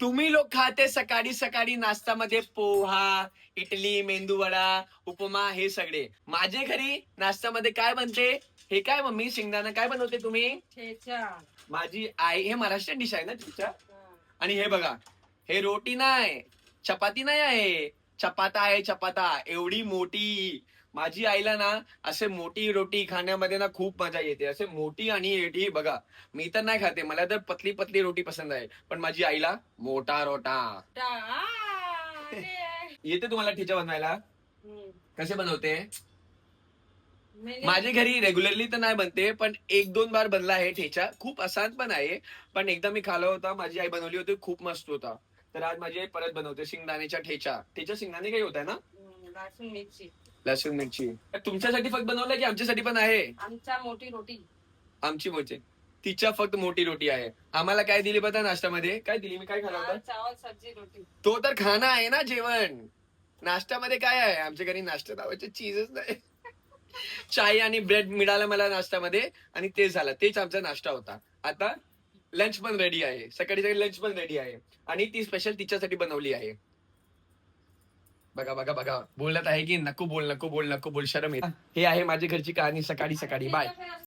तुम्ही लोक खाते सकाळी सकाळी नाश्त्यामध्ये पोहा, इडली, मेंदूवडा, उपमा हे सगळे. माझे घरी नाश्त्यामध्ये काय बनते? हे काय मम्मी शेंगदाणा काय बनवते तुम्ही? ठेचा. माझी आई हे महाराष्ट्रीयन डिश आहे ना तुमच्या? हा. आणि हे बघा, हे रोटी नाही, चपाती नाही आहे, चपाता आहे चपाता, एवढी मोठी. माझी आईला ना असे मोठी रोटी खाण्यामध्ये ना खूप मजा येते. असे मोठी आणि एवढी बघा, मी तर नाही खाते, मला तर पतली पतली रोटी पसंत आहे. पण माझी आईला मोठा रोटा. येते तुम्हाला ठेचा बनवायला? कसे बनवते? माझ्या घरी रेग्युलरली तर नाही बनते, पण एक दोन बार बनला आहे ठेचा. खूप आसान पण आहे. पण एकदा मी खाला होता, माझी आई बनवली होती, खूप मस्त होता. तर आज माझी आई परत बनवते शेंगदाण्याचा ठेचा. ठेचा शेंगदाणे काही होत आहे ना? लसूण मिरची. लसूण मिरची. तुमच्यासाठी फक्त बनवलंय की आमच्यासाठी पण आहे? आमच्या मोठी रोटी. आमची मोठी. तिच्या फक्त मोठी रोटी आहे. आम्हाला काय दिली पता नाश्त्यामध्ये? काय दिली? मी काय खाला होता? चावल सब्जी रोटी. तो तर खाना आहे ना जेवण. नाश्त्यामध्ये काय आहे? आमच्या घरी नाश्ता नावाची चीजच नाही. चाय आणि ब्रेड मिळाला मला नाश्त्यामध्ये आणि ते झालं. तेच आमचा नाश्ता होता. आता लंच पण रेडी आहे. सकाळी सकाळी लंच पण रेडी आहे. आणि ती स्पेशल तिच्यासाठी बनवली आहे. बघा बघा बघा, बोलत आहे की नको बोल नको बोल नको बोल, शरम येत. हे आहे माझी घरची कहाणी सकाळी सकाळी. बाय.